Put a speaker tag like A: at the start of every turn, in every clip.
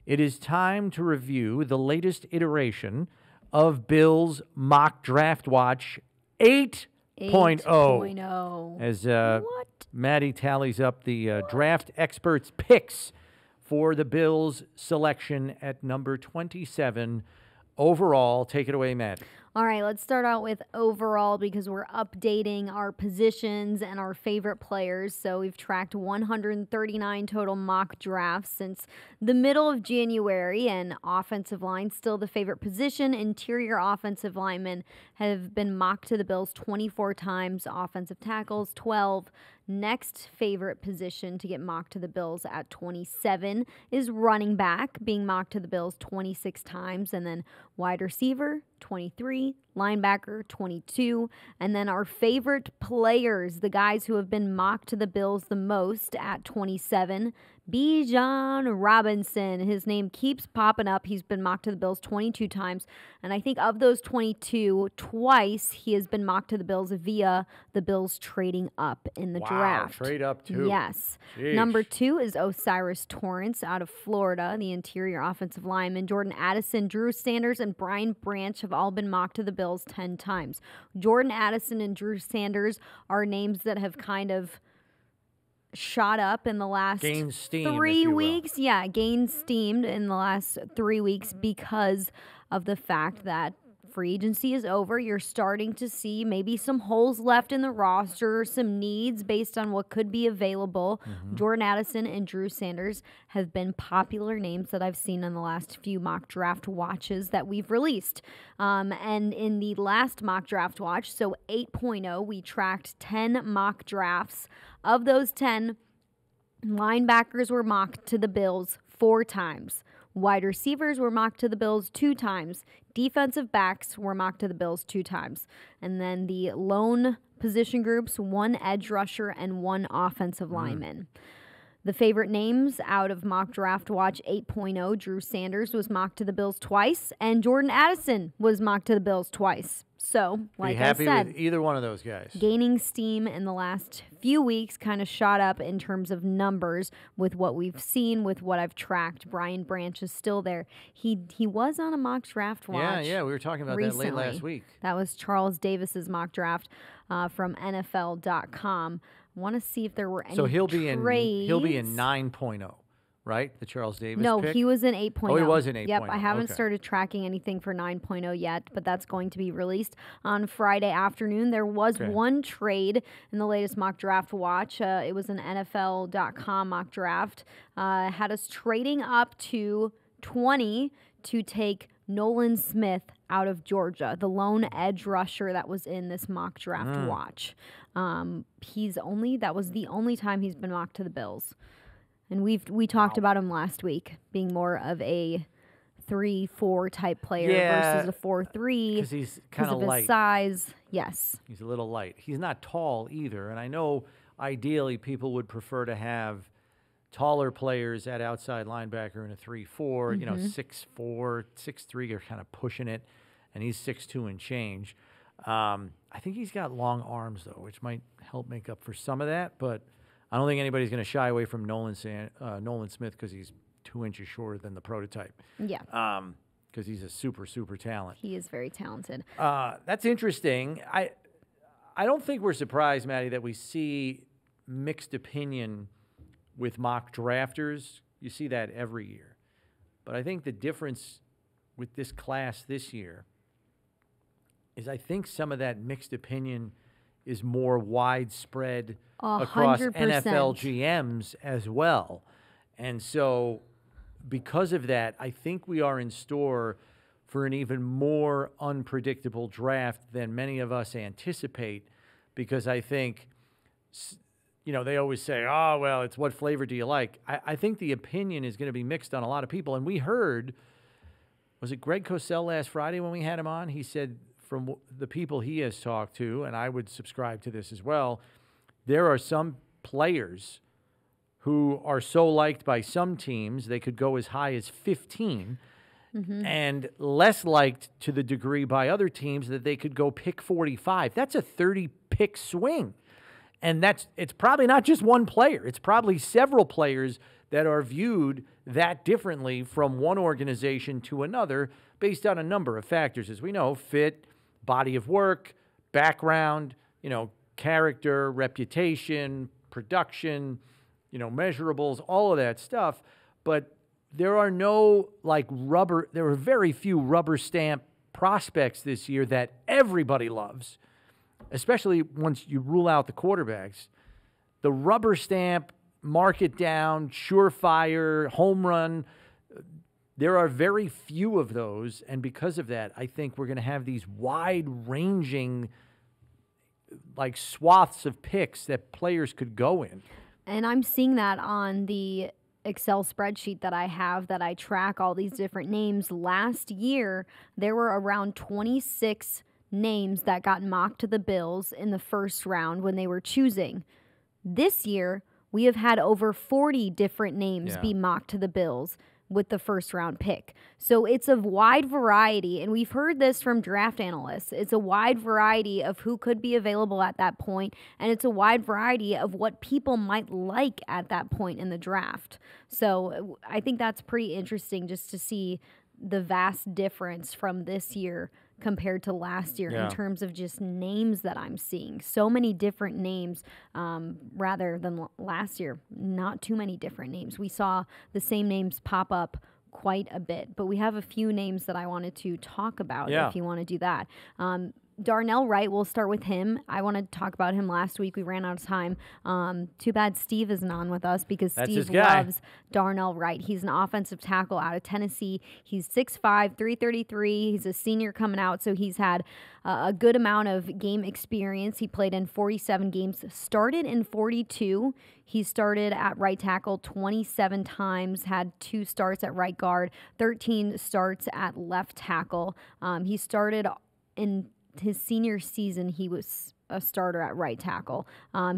A: It is time to review the latest iteration of Bill's Mock Draft Watch 8.0.
B: 8.0.
A: As Maddy tallies up the draft experts' picks for the Bills' selection at number 27 overall. Take it away, Matt.
B: All right, let's start out with overall because we're updating our positions and our favorite players. So we've tracked 139 total mock drafts since the middle of January, and offensive line still the favorite position. Interior offensive linemen have been mocked to the Bills 24 times, offensive tackles 12. Next favorite position to get mocked to the Bills at 27 is running back, being mocked to the Bills 26 times, and then wide receiver 23, linebacker 22, and then our favorite players, the guys who have been mocked to the Bills the most at 27, Bijan Robinson. His name keeps popping up. He's been mocked to the Bills 22 times, and I think of those 22, twice he has been mocked to the Bills via the Bills trading up in the draft.
A: Trade up too.
B: Yes.
A: Jeez.
B: Number 2 is Osiris Torrance out of Florida, the interior offensive lineman. Jordan Addison, Drew Sanders, and Brian Branch have all been mocked to the Bills 10 times. Jordan Addison and Drew Sanders are names that have kind of shot up in the last 3 weeks. Yeah, gained steam in the last 3 weeks because of the fact that free agency is over. You're starting to see maybe some holes left in the roster, some needs based on what could be available. Jordan Addison and Drew Sanders have been popular names that I've seen in the last few mock draft watches that we've released. And in the last mock draft watch, so 8.0, we tracked 10 mock drafts. Of those 10, linebackers were mocked to the Bills 4 times. Wide receivers were mocked to the Bills 2 times. Defensive backs were mocked to the Bills 2 times. And then the lone position groups, 1 edge rusher and 1 offensive lineman. The favorite names out of Mock Draft Watch 8.0, Drew Sanders was mocked to the Bills twice, and Jordan Addison was mocked to the Bills twice. So, like I said,
A: be happy with either one of those guys.
B: Gaining steam in the last few weeks, kind of shot up in terms of numbers with what we've seen, with what I've tracked. Brian Branch is still there. He was on a mock draft watch.
A: Yeah, we were talking about
B: recently.
A: that late last week.
B: That was Charles Davis's mock draft from NFL.com. I want to see if there were any
A: So he'll be
B: trades.
A: He'll be in 9.0, right? The Charles Davis
B: No,
A: pick?
B: he was in 8.0.
A: Oh, he was in 8.0.
B: Yep, I haven't
A: Okay.
B: started tracking anything for 9.0 yet, but that's going to be released on Friday afternoon. There was one trade in the latest mock draft watch. It was an NFL.com mock draft. Had us trading up to 20 to take Nolan Smith out of Georgia, the lone edge rusher that was in this mock draft watch. That was the only time he's been mocked to the Bills. And we talked about him last week being more of a 3-4 type player versus a 4-3
A: because he's kind of light.
B: His size. Yes.
A: He's a little light. He's not tall either, and I know ideally people would prefer to have taller players at outside linebacker in a 3-4, 6'4", 6'3", are kind of pushing it, and he's 6'2" and change. I think he's got long arms, though, which might help make up for some of that, but I don't think anybody's going to shy away from Nolan Smith because he's 2 inches shorter than the prototype.
B: Yeah.
A: Because he's a super, super talent.
B: He is very talented.
A: That's interesting. I don't think we're surprised, Maddie, that we see mixed opinion with mock drafters. You see that every year. But I think the difference with this class this year is I think some of that mixed opinion is more widespread across
B: 100%.
A: NFL GMs as well. And so because of that, I think we are in store for an even more unpredictable draft than many of us anticipate, because I think, they always say, oh, well, it's what flavor do you like? I think the opinion is going to be mixed on a lot of people. And we heard, was it Greg Cosell last Friday when we had him on? He said from the people he has talked to, and I would subscribe to this as well, there are some players who are so liked by some teams they could go as high as 15, and less liked to the degree by other teams that they could go pick 45. That's a 30-pick swing. And it's probably not just one player. It's probably several players that are viewed that differently from one organization to another based on a number of factors. As we know, fit, body of work, background, character, reputation, production, measurables, all of that stuff. But there are there are very few rubber stamp prospects this year that everybody loves, especially once you rule out the quarterbacks. The rubber stamp, mark it down, surefire, home run, there are very few of those, and because of that, I think we're going to have these wide-ranging swaths of picks that players could go in.
B: And I'm seeing that on the Excel spreadsheet that I have that I track all these different names. Last year, there were around 26 names that got mocked to the Bills in the first round when they were choosing. This year, we have had over 40 different names be mocked to the Bills with the first round pick. So it's a wide variety, and we've heard this from draft analysts. It's a wide variety of who could be available at that point, and it's a wide variety of what people might like at that point in the draft. So I think that's pretty interesting just to see the vast difference from this year compared to last year in terms of just names that I'm seeing. So many different names rather than last year. Not too many different names. We saw the same names pop up quite a bit, but we have a few names that I wanted to talk about if you want to do that. Darnell Wright, we'll start with him. I wanted to talk about him last week. We ran out of time. Too bad Steve isn't on with us because Steve loves Darnell Wright. He's an offensive tackle out of Tennessee. He's 6'5", 333. He's a senior coming out, so he's had a good amount of game experience. He played in 47 games, started in 42. He started at right tackle 27 times, had 2 starts at right guard, 13 starts at left tackle. He started in his senior season, he was a starter at right tackle.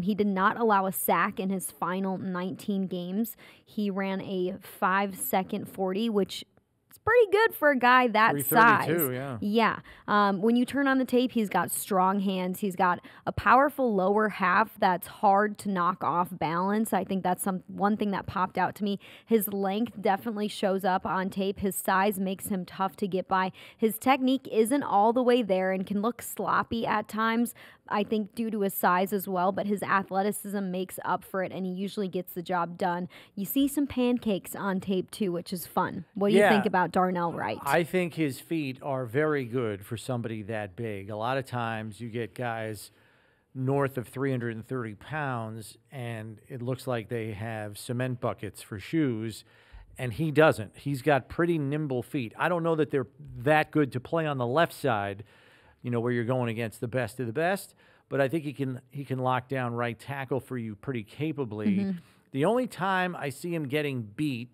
B: He did not allow a sack in his final 19 games. He ran a 5-second 40, which is pretty good for a guy that size. Yeah. When you turn on the tape, he's got strong hands. He's got a powerful lower half that's hard to knock off balance. I think that's one thing that popped out to me. His length definitely shows up on tape. His size makes him tough to get by. His technique isn't all the way there and can look sloppy at times, I think due to his size as well, but his athleticism makes up for it, and he usually gets the job done. You see some pancakes on tape, too, which is fun. What do you think about Darnell Wright?
A: I think his feet are very good for somebody that big. A lot of times you get guys north of 330 pounds, and it looks like they have cement buckets for shoes, and he doesn't. He's got pretty nimble feet. I don't know that they're that good to play on the left side, where you're going against the best of the best. But I think he can lock down right tackle for you pretty capably. The only time I see him getting beat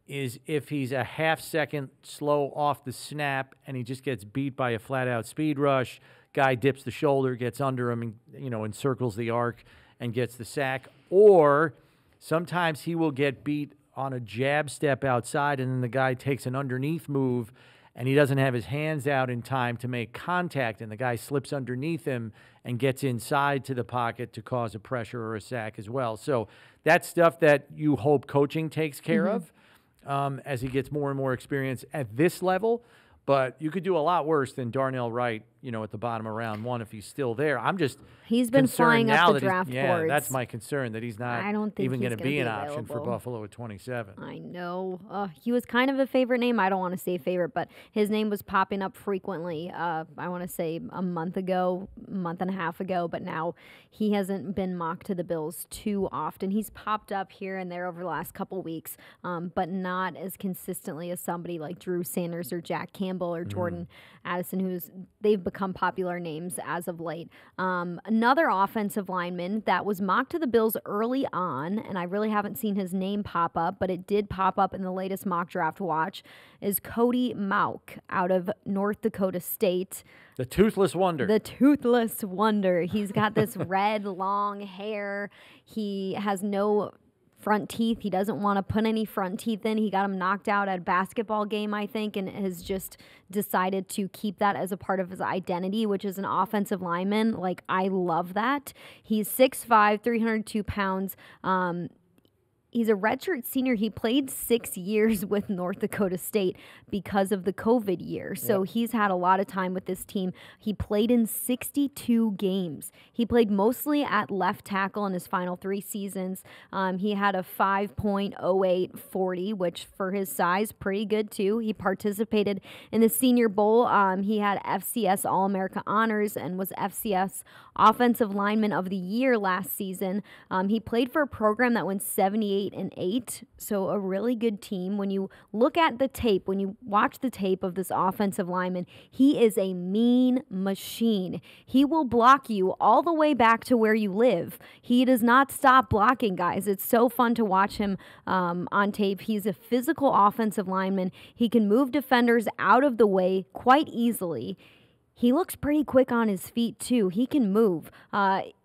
A: is if he's a half second slow off the snap and he just gets beat by a flat-out speed rush. Guy dips the shoulder, gets under him, and, encircles the arc and gets the sack. Or sometimes he will get beat on a jab step outside, and then the guy takes an underneath move, and he doesn't have his hands out in time to make contact, and the guy slips underneath him and gets inside to the pocket to cause a pressure or a sack as well. So that's stuff that you hope coaching takes care of as he gets more and more experience at this level. But you could do a lot worse than Darnell Wright, at the bottom of round 1 if he's still there. I'm just
B: He's been flying up the draft boards.
A: Yeah, that's my concern, that he's not even going to be an option
B: available
A: for Buffalo at 27.
B: I know. He was kind of a favorite name. I don't want to say favorite, but his name was popping up frequently, I want to say a month and a half ago, but now he hasn't been mocked to the Bills too often. He's popped up here and there over the last couple weeks, but not as consistently as somebody like Drew Sanders or Jack Campbell or Jordan Addison, they've become popular names as of late. Another offensive lineman that was mocked to the Bills early on, and I really haven't seen his name pop up, but it did pop up in the latest mock draft watch, is Cody Mauch out of North Dakota State.
A: The Toothless Wonder.
B: The Toothless Wonder. He's got this red, long hair. He has no front teeth. He doesn't want to put any front teeth in. He got him knocked out at a basketball game, I think, and has just decided to keep that as a part of his identity, which is an offensive lineman. I love that. He's 6'5", 302 pounds. He's a redshirt senior. He played 6 years with North Dakota State because of the COVID year. So he's had a lot of time with this team. He played in 62 games. He played mostly at left tackle in his final 3 seasons. He had a 5.08 40, which for his size, pretty good too. He participated in the Senior Bowl. He had FCS All-America honors and was FCS Offensive Lineman of the Year last season. He played for a program that went 78-8, so a really good team. When you look at the tape, when you watch the tape of this offensive lineman, he is a mean machine. He will block you all the way back to where you live. He does not stop blocking, guys. It's so fun to watch him on tape. He's a physical offensive lineman. He can move defenders out of the way quite easily. He looks pretty quick on his feet, too. He can move.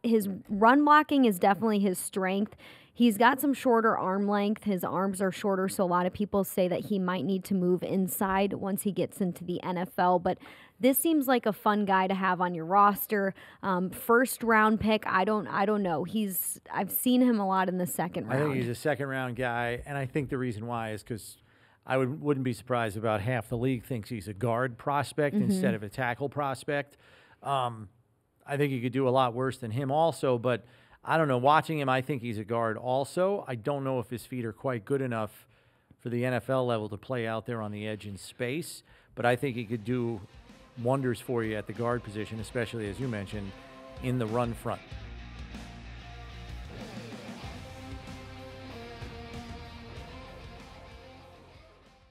B: His run blocking is definitely his strength. He's got some shorter arm length. His arms are shorter, so a lot of people say that he might need to move inside once he gets into the NFL. But this seems like a fun guy to have on your roster. First round pick, I don't know. I've seen him a lot in the second round.
A: I think he's a second round guy, and I think the reason why is because I wouldn't be surprised about half the league thinks he's a guard prospect instead of a tackle prospect. I think he could do a lot worse than him also, but I don't know. Watching him, I think he's a guard also. I don't know if his feet are quite good enough for the NFL level to play out there on the edge in space, but I think he could do wonders for you at the guard position, especially, as you mentioned, in the run front.